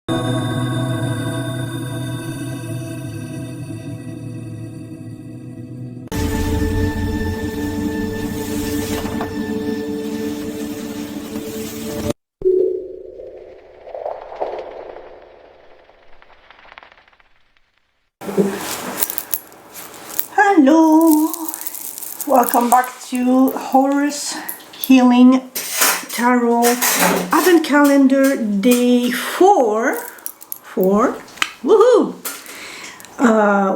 Hello, welcome back to Horus Healing Tarot Advent Calendar Day 4. Woohoo!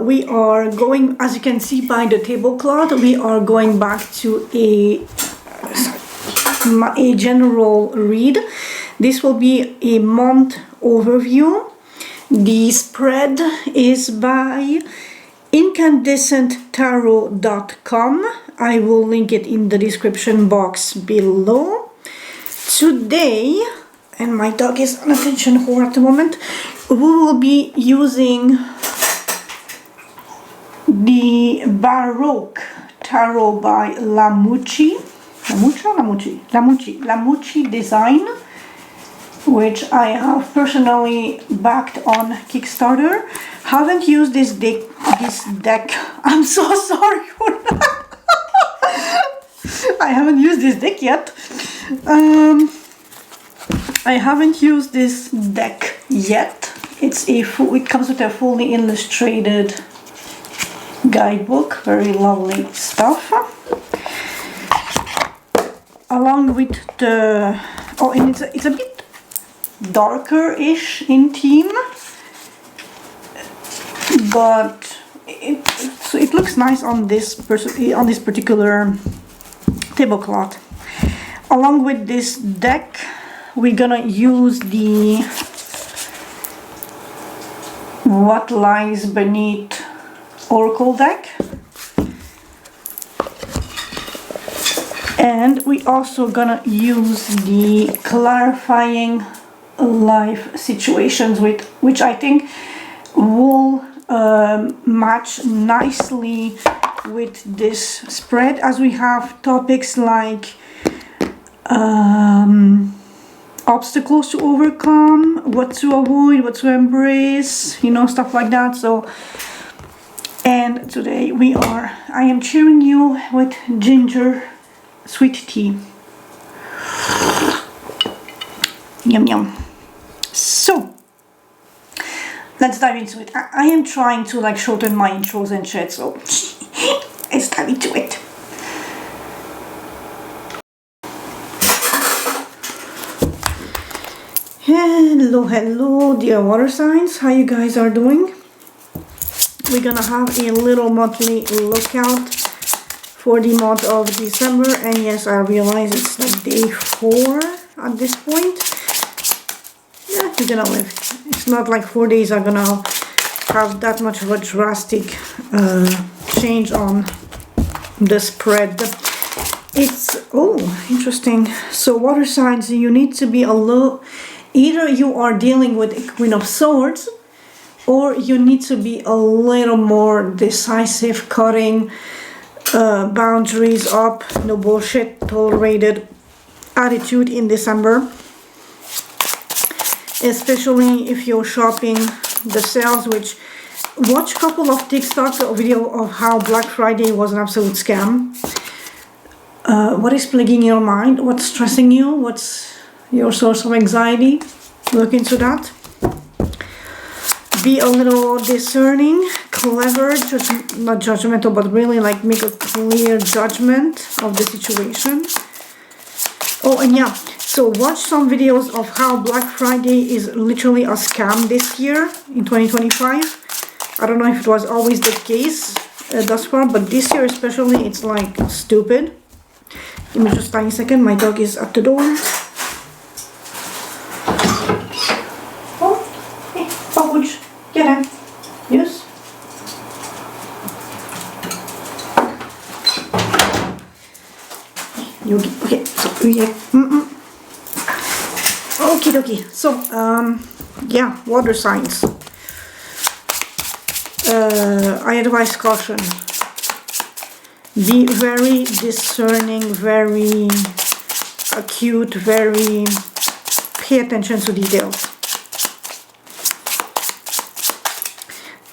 We are going, as you can see by the tablecloth, we are going back to a general read. This will be a month overview. The spread is by incandescenttarot.com. I will link it in the description box below. Today, and my dog is on attention whore at the moment, we will be using the Baroque Tarot by Muci Design, which I have personally backed on Kickstarter. Haven't used this deck. I'm so sorry for that. I haven't used this deck yet. I haven't used this deck yet. It comes with a fully illustrated guidebook. Very lovely stuff. Along with the and it's a bit darker-ish in theme, but it looks nice on this particular tablecloth. Along with this deck, we're gonna use the What Lies Beneath Oracle deck, and we also gonna use the Clarifying Life Situations, which I think will match nicely with this spread, as we have topics like obstacles to overcome, what to avoid, what to embrace, stuff like that. So, and today I am cheering you with ginger sweet tea. Yum yum. So let's dive into it. I am trying to shorten my intros and shit, so let's dive into it. Hello dear water signs, how you guys are doing? We're gonna have a little monthly lookout for the month of December, and yes, I realize it's day 4 at this point. Yeah, you're gonna live. It's not like 4 days are gonna have that much of a drastic change on the spread. It's interesting. So water signs, you need to be either you are dealing with a Queen of Swords, or you need to be a little more decisive, cutting boundaries up, no bullshit tolerated attitude in December. Especially if you're shopping the sales, which watch a couple of TikTok video of how Black Friday was an absolute scam. What is plaguing your mind? What's stressing you? What's your source of anxiety? Look into that. Be a little discerning, clever, not judgmental, but really make a clear judgment of the situation. Oh, and yeah, so watch some videos of how Black Friday is literally a scam this year in 2025. I don't know if it was always the case thus far, but this year especially, it's stupid. Give me just a tiny second, my dog is at the door. Oh, hey, Babuch, get in. Yes? Okay, so Okie dokie. So, yeah, water signs. I advise caution. Be very discerning, very acute, pay attention to details.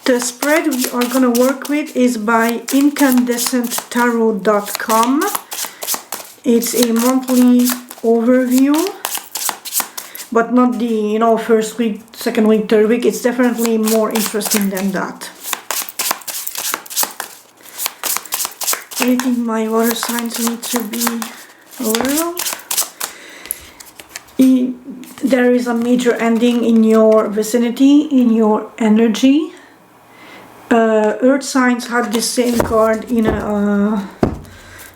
The spread we are going to work with is by incandescenttarot.com. It's a monthly overview, but not the, first week, second week, third week. It's definitely more interesting than that. I think my water signs need to be aware of. There is a major ending in your vicinity, in your energy. Earth signs have the same card in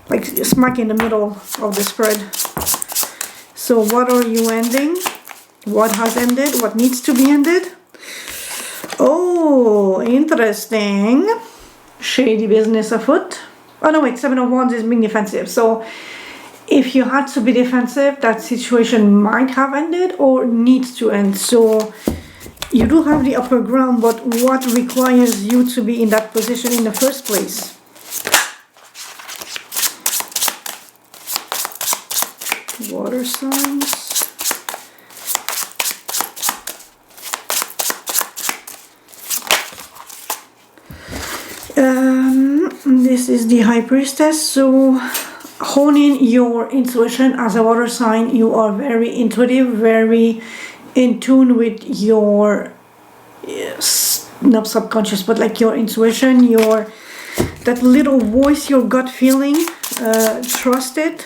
like smack in the middle of the spread. So what are you ending? What has ended? What needs to be ended? Oh, interesting. Shady business afoot. Oh no, wait, 7 of Wands is being defensive. So if you had to be defensive, that situation might have ended or needs to end. So you do have the upper ground, but what requires you to be in that position in the first place? Water signs. This is the High Priestess. So honing your intuition as a water sign, you are very intuitive, very in tune with your not subconscious, but like your intuition, that little voice, your gut feeling. Trust it,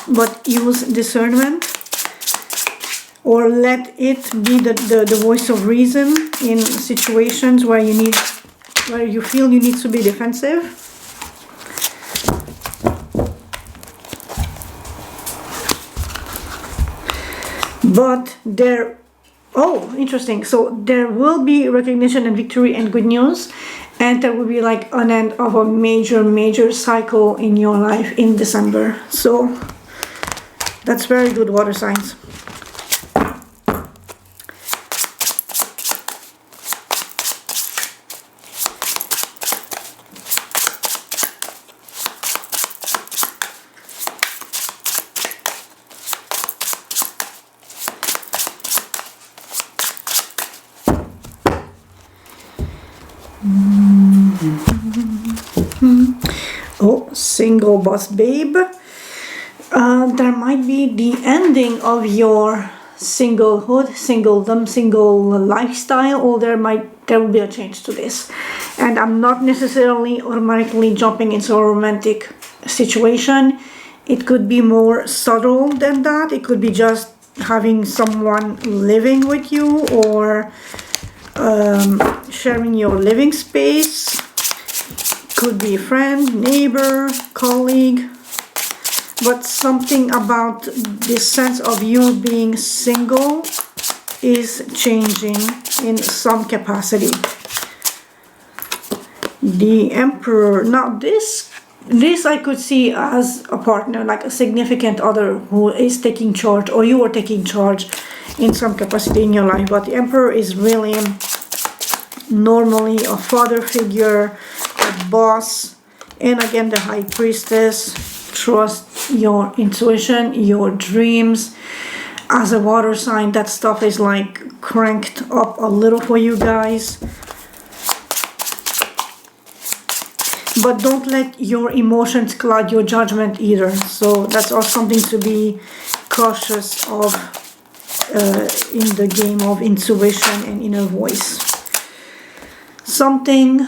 but use discernment, or let it be the voice of reason in situations where you feel you need to be defensive. But interesting. So there will be recognition and victory and good news, and there will be like an end of a major cycle in your life in December. So that's very good, water signs. Oh, single boss babe. There might be the ending of your singlehood, singledom, single lifestyle, or there will be a change to this. And I'm not necessarily automatically jumping into a romantic situation. It could be more subtle than that. It could be just having someone living with you, or sharing your living space. Could be a friend, neighbor, colleague, but something about this sense of you being single is changing in some capacity. The Emperor. Now this I could see as a partner, like a significant other who is taking charge, or you are taking charge in some capacity in your life. But the Emperor is really normally a father figure, a boss, and again the High Priestess. Trust your intuition, your dreams. As a water sign, that stuff is like cranked up a little for you guys. But don't let your emotions cloud your judgment either. So that's also something to be cautious of in the game of intuition and inner voice. Something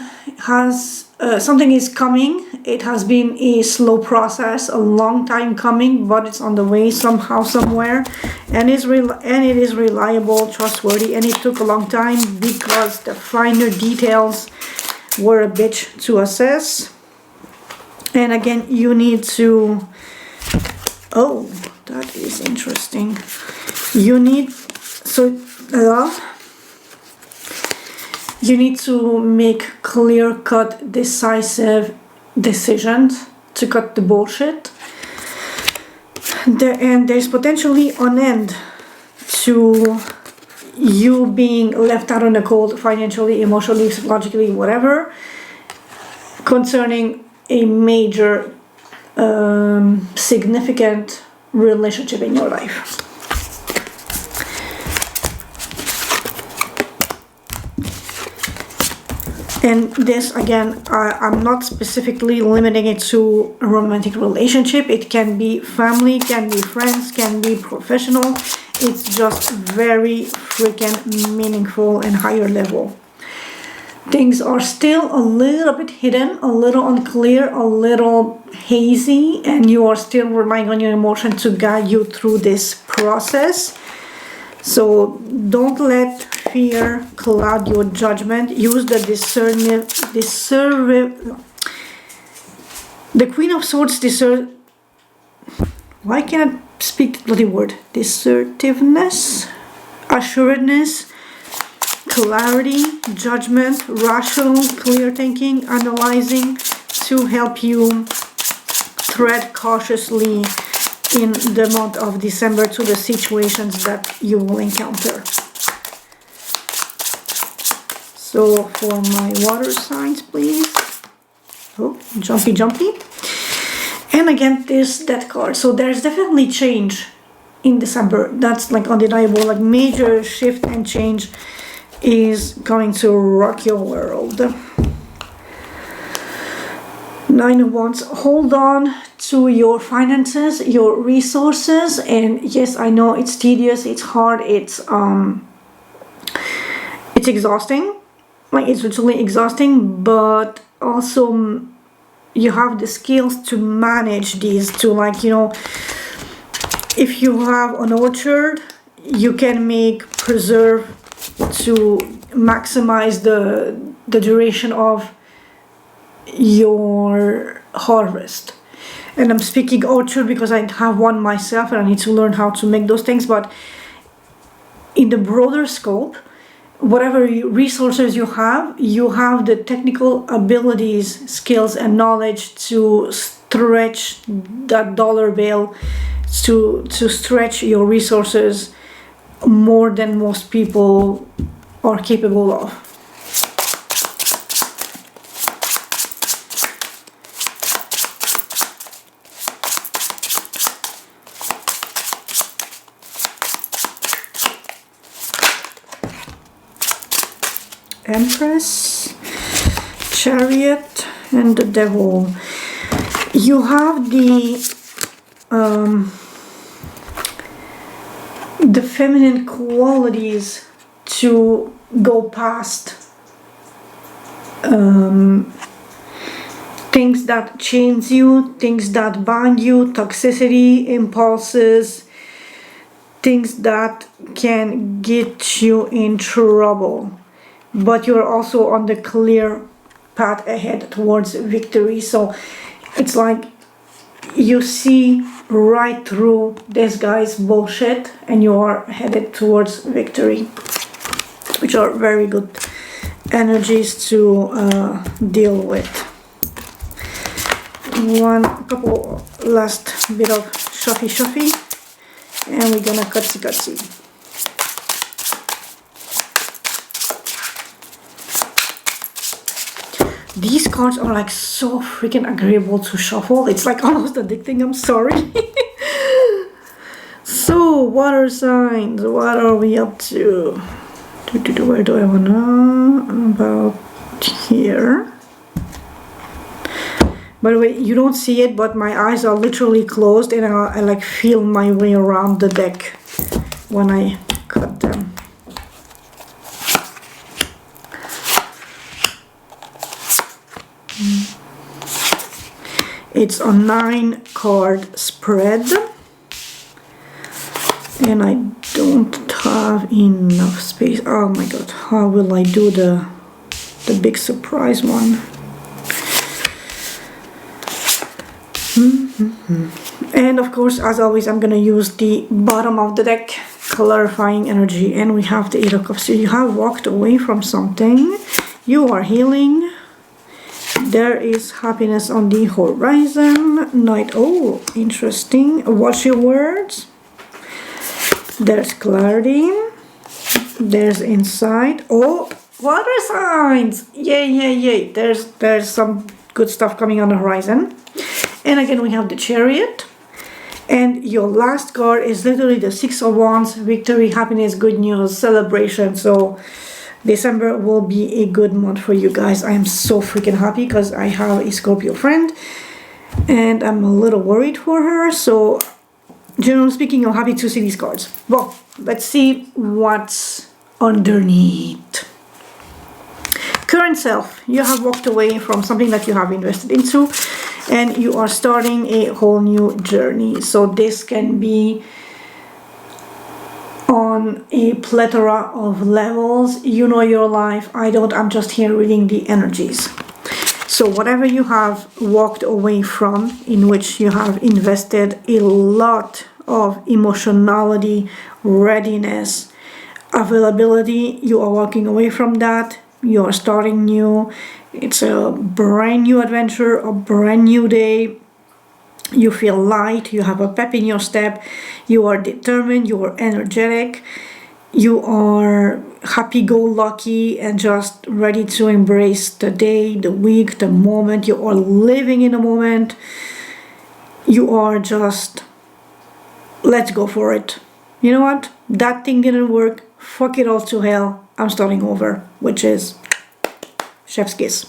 is coming. It has been a slow process, a long time coming, but it's on the way somehow, somewhere, and it is reliable, trustworthy, and it took a long time because the finer details were a bitch to assess. And again, you need to, oh, that is interesting. You need to make clear-cut, decisive decisions to cut the bullshit. And there's potentially an end to you being left out in the cold financially, emotionally, psychologically, whatever, concerning a major, significant relationship in your life. And this, again, I'm not specifically limiting it to a romantic relationship. It can be family, can be friends, can be professional. It's just very freaking meaningful and higher level. Things are still a little bit hidden, a little unclear, a little hazy, and you are still relying on your emotion to guide you through this process. So don't let fear cloud your judgment. Use the the Queen of Swords why can't I speak the bloody word? Assertiveness, assuredness, clarity, judgment, rational, clear thinking, analyzing to help you tread cautiously in the month of December to the situations that you will encounter. So for my water signs, please. Oh, jumpy, jumpy. And again, there's that card. So there's definitely change in December. That's like undeniable. Like major shift and change is going to rock your world. 9 of Wands. Hold on to your finances, your resources, and yes, I know it's tedious, it's hard, it's exhausting. Like it's literally exhausting, but also you have the skills to manage these, to like, you know, if you have an orchard, you can make preserve to maximize the duration of your harvest. And I'm speaking orchard because I have one myself and I need to learn how to make those things, but in the broader scope, whatever resources you have the technical abilities, skills and knowledge to stretch that dollar bill, to stretch your resources more than most people are capable of. Empress, Chariot, and the Devil. You have the feminine qualities to go past things that chains you, things that bind you, toxicity, impulses, things that can get you in trouble. But you're also on the clear path ahead towards victory. So it's like you see right through this guy's bullshit and you are headed towards victory, which are very good energies to deal with. Couple last bit of shuffy and we're gonna cutsy. These cards are like so freaking agreeable to shuffle. It's like almost addicting, I'm sorry. So, water signs, what are we up to? Where do I wanna? About here. By the way, you don't see it, but my eyes are literally closed and I like feel my way around the deck when I cut them. It's a 9-card spread and I don't have enough space. Oh my god, how will I do the big surprise one? And of course, as always, I'm gonna use the bottom of the deck, clarifying energy, and we have the 8 of Cups. So you have walked away from something, you are healing. There is happiness on the horizon. Knight, oh, interesting. Watch your words. There's clarity. There's insight. Oh, water signs. Yay. There's some good stuff coming on the horizon. And again, we have the Chariot. And your last card is literally the 6 of Wands. Victory, happiness, good news, celebration. So December will be a good month for you guys. I am so freaking happy because I have a Scorpio friend and I'm a little worried for her. So generally speaking, I'm happy to see these cards. Well, let's see what's underneath. Current self, you have walked away from something that you have invested into and you are starting a whole new journey. So this can be on a plethora of levels. You know your life, I don't, I'm just here reading the energies. So whatever you have walked away from, in which you have invested a lot of emotionality, readiness, availability, you are walking away from that. You are starting new. It's a brand new adventure, a brand new day. You feel light, you have a pep in your step, you are determined, you are energetic, you are happy-go-lucky and just ready to embrace the day, the week, the moment. You are living in the moment. You are just, let's go for it. You know what? That thing didn't work. Fuck it all to hell. I'm starting over, which is chef's kiss.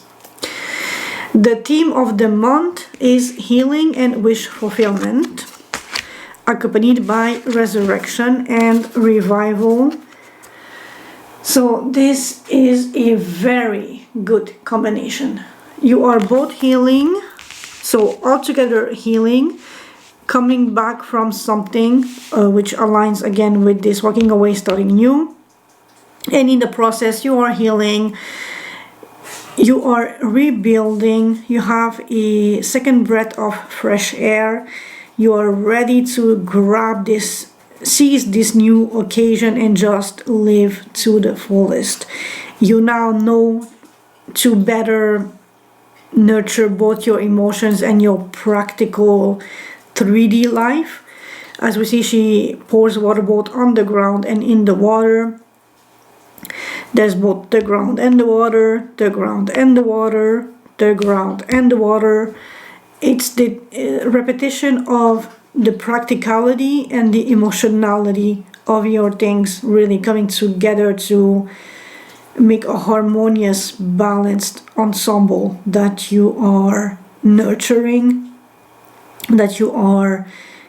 The theme of the month is healing and wish fulfillment, accompanied by resurrection and revival. So this is a very good combination. You are both healing, so altogether healing, coming back from something which aligns again with this walking away, starting new. And in the process, you are healing, you are rebuilding, you have a second breath of fresh air, you are ready to grab this, seize this new occasion and just live to the fullest. You now know to better nurture both your emotions and your practical 3D life. As we see, she pours water both on the ground and in the water. There's both the ground and the water, the ground and the water, the ground and the water. It's the repetition of the practicality and the emotionality of your things really coming together to make a harmonious, balanced ensemble that you are nurturing, that you are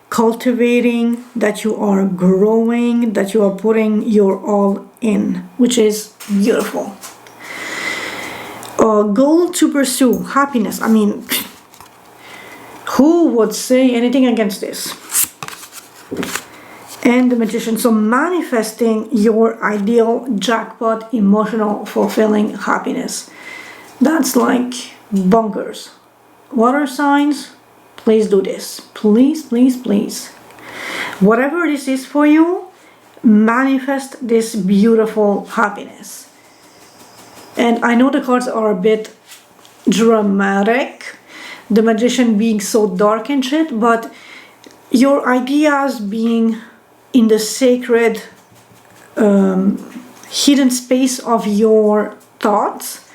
cultivating, that you are growing, that you are putting your all in, which is beautiful. A goal to pursue, happiness. I mean, who would say anything against this? And the Magician. So manifesting your ideal jackpot, emotional, fulfilling happiness. That's like bonkers. Water signs, please do this. Please, please, please. Whatever this is for you, manifest this beautiful happiness. And I know the cards are a bit dramatic, the Magician being so dark and shit, but your ideas being in the sacred hidden space of your thoughts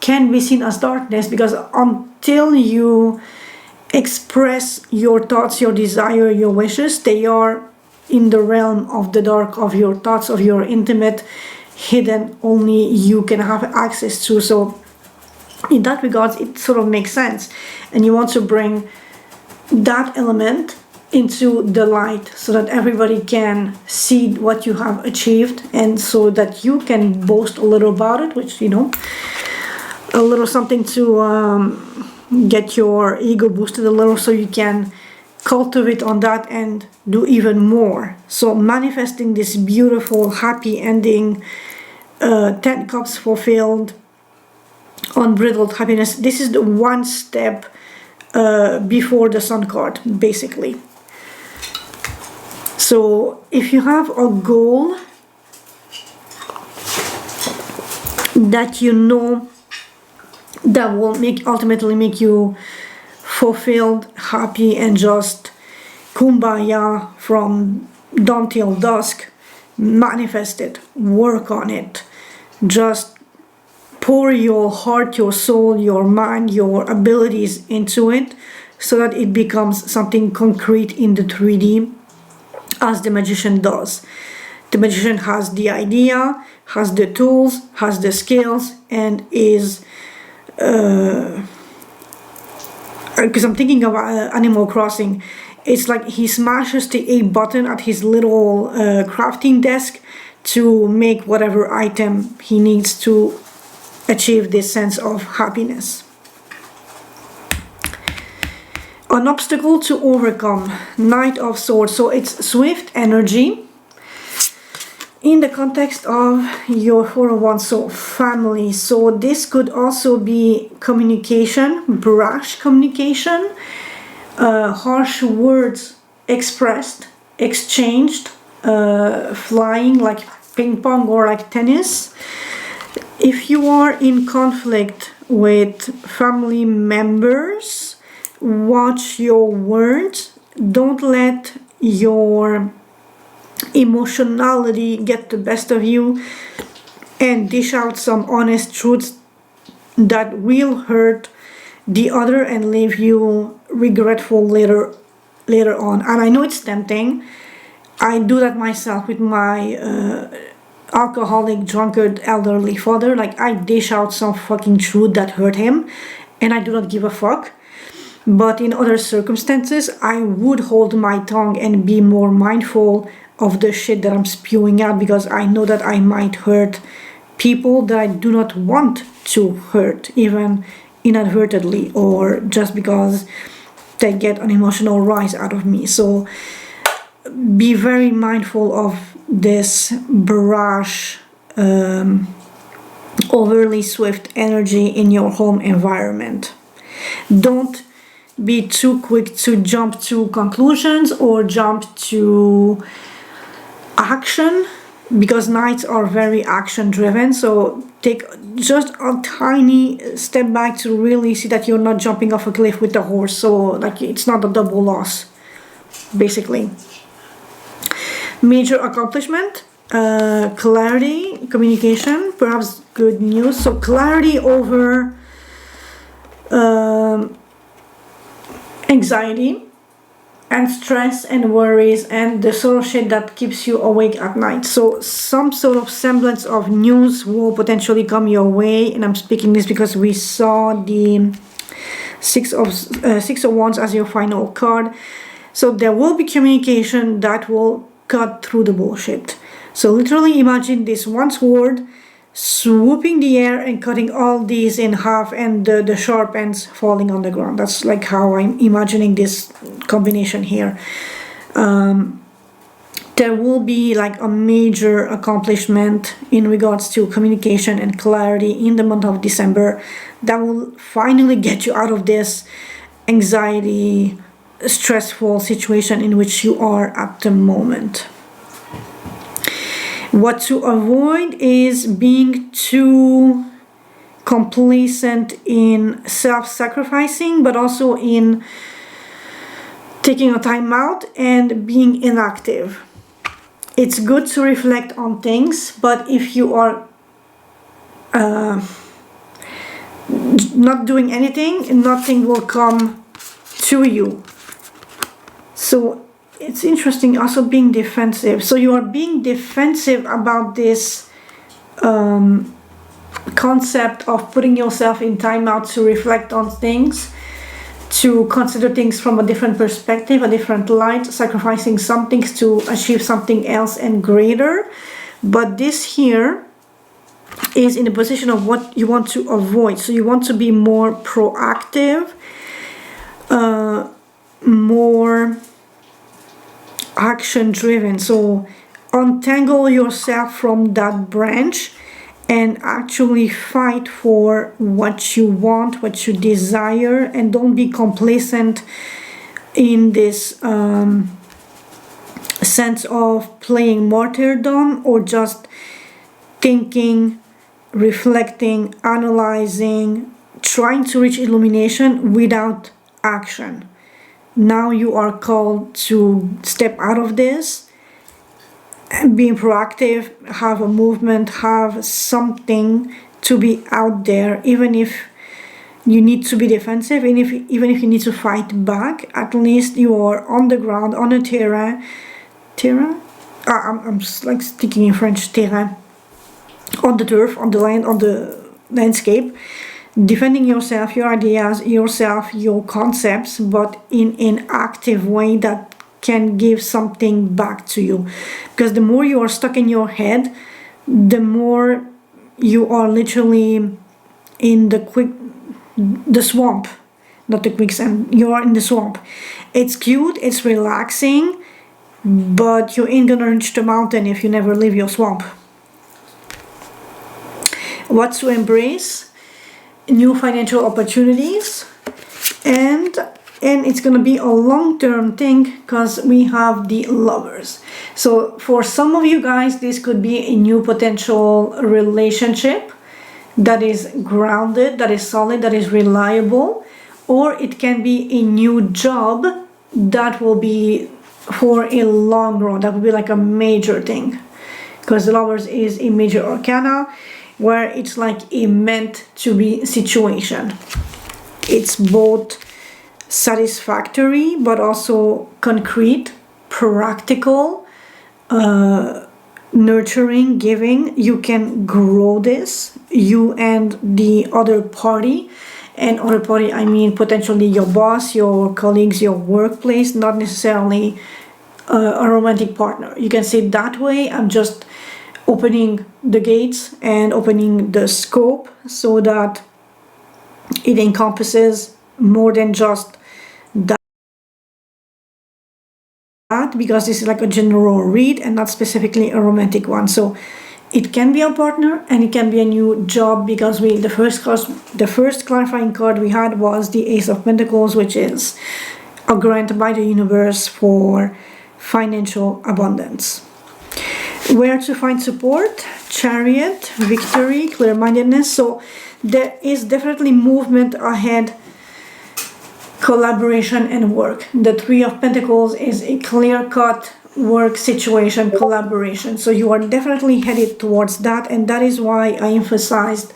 can be seen as darkness, because until you express your thoughts, your desire, your wishes, they are in the realm of the dark of your thoughts, of your intimate, hidden, only you can have access to. So in that regards, it sort of makes sense. And you want to bring that element into the light so that everybody can see what you have achieved, and so that you can boast a little about it, which, you know, a little something to get your ego boosted a little, so you can cultivate on that and do even more. So manifesting this beautiful happy ending, 10 cups fulfilled, unbridled happiness. This is the one step before the Sun card, basically. So if you have a goal that you know that will ultimately make you fulfilled, happy, and just kumbaya from dawn till dusk, manifest it, work on it, just pour your heart, your soul, your mind, your abilities into it, so that it becomes something concrete in the 3D, as the Magician does. The Magician has the idea, has the tools, has the skills, and is because I'm thinking of Animal Crossing. It's like he smashes the A button at his little crafting desk to make whatever item he needs to achieve this sense of happiness. An obstacle to overcome, Knight of Swords. So it's swift energy in the context of your 401, so family. So this could also be communication, brash communication, harsh words expressed, exchanged, flying like ping pong or like tennis. If you are in conflict with family members, watch your words. Don't let your emotionality get the best of you, and dish out some honest truths that will hurt the other and leave you regretful later on. And I know it's tempting. I do that myself with my alcoholic, drunkard, elderly father. Like, I dish out some fucking truth that hurt him, and I do not give a fuck. But in other circumstances, I would hold my tongue and be more mindful of the shit that I'm spewing out, because I know that I might hurt people that I do not want to hurt, even inadvertently, or just because they get an emotional rise out of me. So be very mindful of this brash, overly swift energy in your home environment. Don't be too quick to jump to conclusions or jump to action, because knights are very action driven. So take just a tiny step back to really see that you're not jumping off a cliff with the horse. So like, it's not a double loss, basically. Major accomplishment, clarity, communication, perhaps good news. So clarity over anxiety and stress and worries and the sort of shit that keeps you awake at night. So some sort of semblance of news will potentially come your way, and I'm speaking this because we saw the Six of Wands as your final card. So there will be communication that will cut through the bullshit. So literally imagine this one sword swooping the air and cutting all these in half, and the sharp ends falling on the ground. That's like how I'm imagining this combination here. There will be like a major accomplishment in regards to communication and clarity in the month of December that will finally get you out of this anxiety, stressful situation in which you are at the moment. What to avoid is being too complacent in self-sacrificing, but also in taking a time out and being inactive. It's good to reflect on things, but if you are not doing anything, nothing will come to you. So it's interesting also being defensive. So you are being defensive about this concept of putting yourself in timeout to reflect on things, to consider things from a different perspective, a different light, sacrificing some things to achieve something else and greater. But this here is in the position of what you want to avoid. So you want to be more proactive, more action driven. So untangle yourself from that branch and actually fight for what you want, what you desire, and don't be complacent in this sense of playing martyrdom, or just thinking, reflecting, analyzing, trying to reach illumination without action. Now you are called to step out of this, being proactive, have a movement, have something to be out there, even if you need to be defensive, even if you need to fight back. At least you are on the ground, on a terrain. I'm like speaking in French, terrain. on the turf, on the land, on the landscape, defending yourself, your ideas, yourself, your concepts, but in an active way that can give something back to you. Because the more you are stuck in your head, the more you are literally in the swamp, not the quicksand. You are in the swamp. It's cute, it's relaxing, but you ain't gonna reach the mountain if you never leave your swamp. What to embrace? New financial opportunities, and it's gonna be a long-term thing because we have the Lovers. So for some of you guys, this could be a new potential relationship that is grounded, that is solid, that is reliable, or it can be a new job that will be for a long run. That would be like a major thing, because the Lovers is a major arcana where it's like a meant to be situation. It's both satisfactory but also concrete, practical, nurturing, giving. You can grow this, you and the other party. And other party, I mean potentially your boss, your colleagues, your workplace, not necessarily a romantic partner. You can say it that way. I'm just opening the gates and opening the scope so that it encompasses more than just that, because this is like a general read and not specifically a romantic one. So it can be a partner and it can be a new job, because the first clarifying card we had was the Ace of Pentacles, which is a grant by the universe for financial abundance. Where to find support? Chariot, victory, clear-mindedness. So there is definitely movement ahead, collaboration and work. The Three of Pentacles is a clear-cut work situation, collaboration. So you are definitely headed towards that, and that is why I emphasized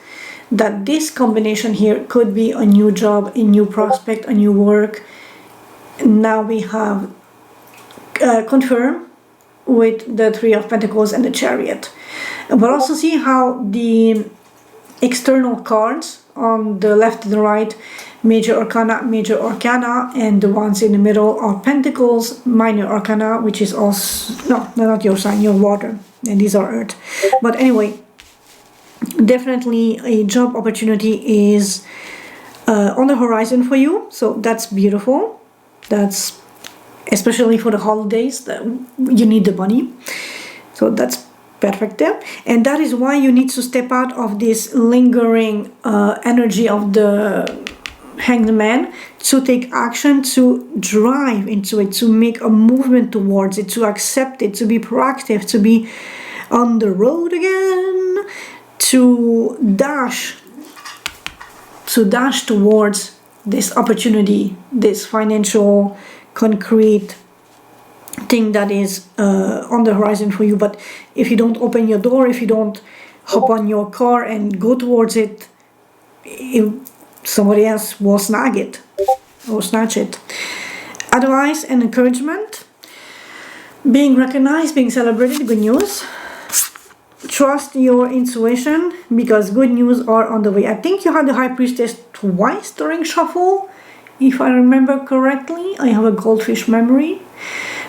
that this combination here could be a new job, a new prospect, a new work. Now we have confirmed with the Three of Pentacles and the Chariot. But also see how the external cards on the left and the right, major arcana, and the ones in the middle are Pentacles, minor arcana, which is also, no, not your sign, your water, and these are earth. But anyway, definitely a job opportunity is on the horizon for you, so that's beautiful. That's especially for the holidays, that you need the money, so that's perfect there. And that is why you need to step out of this lingering energy of the Hanged Man, to take action, to drive into it, to make a movement towards it, to accept it, to be proactive, to be on the road again, to dash towards this opportunity, this financial concrete thing that is on the horizon for you. But if you don't open your door, if you don't hop on your car and go towards it, somebody else will snag it or snatch it. Advice and encouragement: being recognized, being celebrated, good news. Trust your intuition, because good news are on the way. I think you had the High Priestess twice during shuffle, if I remember correctly. I have a goldfish memory.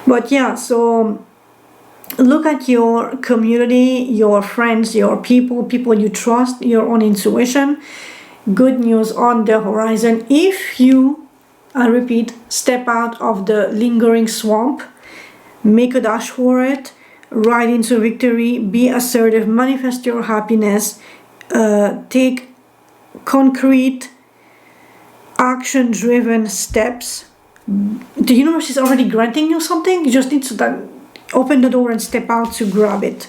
But yeah, so look at your community, your friends, your people you trust, your own intuition. Good news on the horizon if you, I repeat, step out of the lingering swamp, make a dash for it, ride into victory, be assertive, manifest your happiness, take concrete action-driven steps. The universe is already granting you something. You just need to open the door and step out to grab it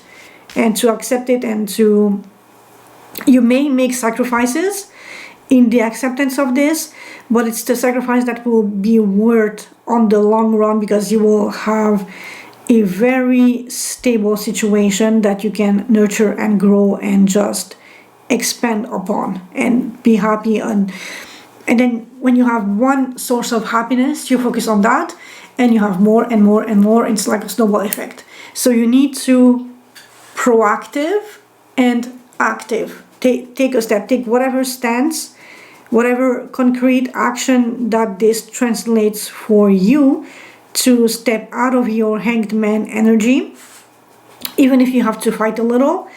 and to accept it, and to, you may make sacrifices in the acceptance of this, but it's the sacrifice that will be worth on the long run, because you will have a very stable situation that you can nurture and grow and just expand upon and be happy. And then when you have one source of happiness, you focus on that and you have more and more and more. It's like a snowball effect. So you need to proactive and active. Take a step, take whatever stance, whatever concrete action that this translates for you to step out of your Hanged Man energy, even if you have to fight a little,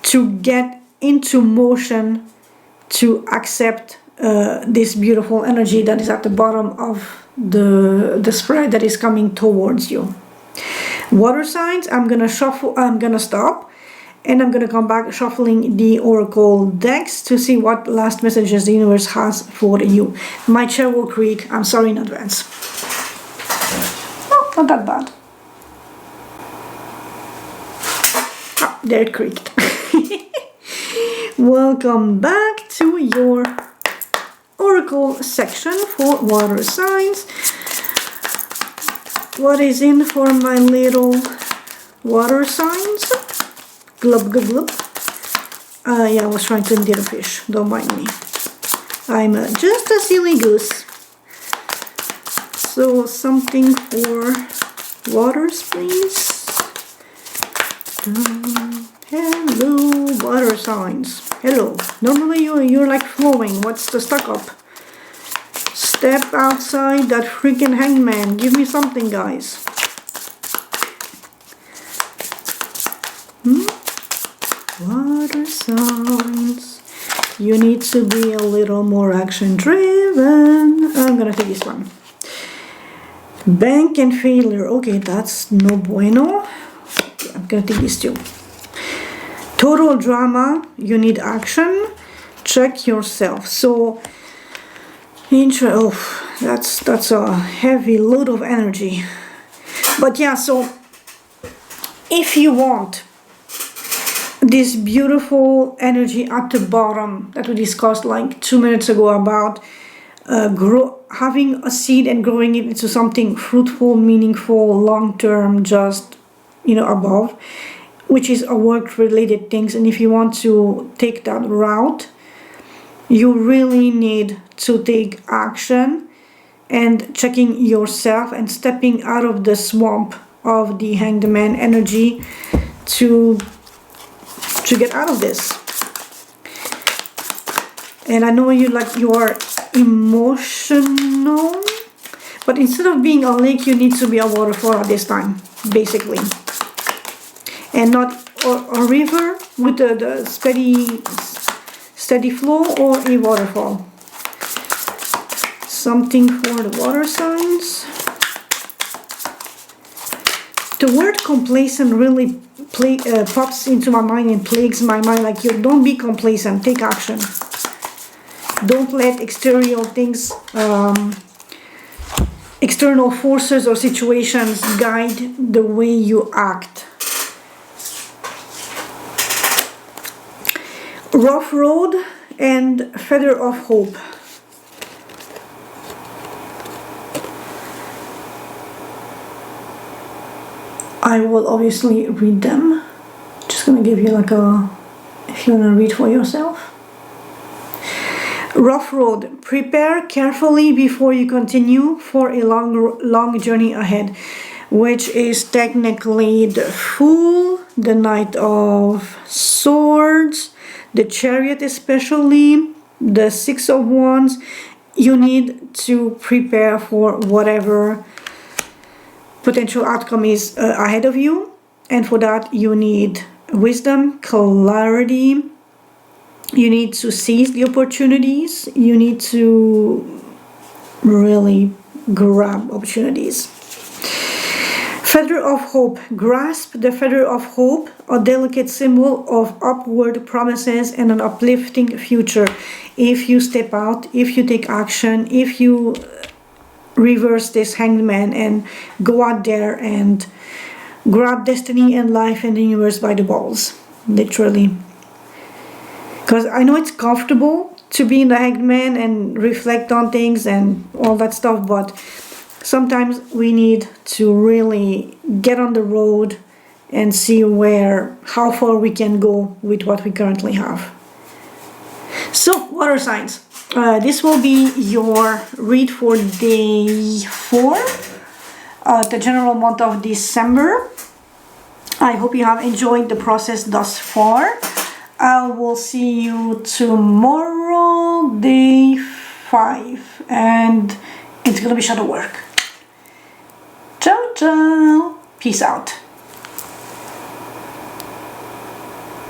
to get into motion, to accept this beautiful energy that is at the bottom of the spread that is coming towards you. Water signs, I'm gonna stop, and I'm gonna come back shuffling the oracle decks to see what last messages the universe has for you. My chair will creak, I'm sorry in advance. Oh, not that bad. Oh, there it creaked. Welcome back to your oracle section for water signs. What is in for my little water signs? Glub, glub, glub. Yeah, I was trying to endear a fish. Don't mind me. I'm just a silly goose. So something for waters, please. Hello, water signs. Hello. Normally you're like flowing. What's the stuck up? Step outside that freaking hangman. Give me something, guys. Water signs. You need to be a little more action driven. I'm gonna take this one. Bank and failure. Okay, that's no bueno. Okay, I'm gonna take this too. Total drama. You need action. Check yourself. So, that's a heavy load of energy. But yeah, so if you want this beautiful energy at the bottom that we discussed like 2 minutes ago about having a seed and growing it into something fruitful, meaningful, long-term, just, above, which is a work-related things. And if you want to take that route, you really need to take action and checking yourself and stepping out of the swamp of the Hanged Man energy to get out of this. And I know you are emotional, but instead of being a lake, you need to be a waterfall at this time, basically, and not a river with the steady flow, or a waterfall. Something for the water signs. The word complacent really pops into my mind and plagues my mind. Like, don't be complacent, take action. Don't let external things, external forces or situations guide the way you act. Rough road and feather of hope. I will obviously read them. Just gonna give you like if you wanna read for yourself. Rough road. Prepare carefully before you continue for a long journey ahead, which is technically the Fool, the Knight of Swords, the Chariot, especially the Six of Wands. You need to prepare for whatever potential outcome is ahead of you, and for that you need wisdom, clarity. You need to seize the opportunities. You need to really grab opportunities. Feather of hope. Grasp the feather of hope, a delicate symbol of upward promises and an uplifting future. If you step out, if you take action, if you reverse this Hanged Man and go out there and grab destiny and life and the universe by the balls, literally. Because I know it's comfortable to be in the Hanged Man and reflect on things and all that stuff, but sometimes we need to really get on the road and see how far we can go with what we currently have. So, water signs. This will be your read for day 4, the general month of December. I hope you have enjoyed the process thus far. I will see you tomorrow, day 5, and it's gonna be shadow work. Ciao ciao, peace out.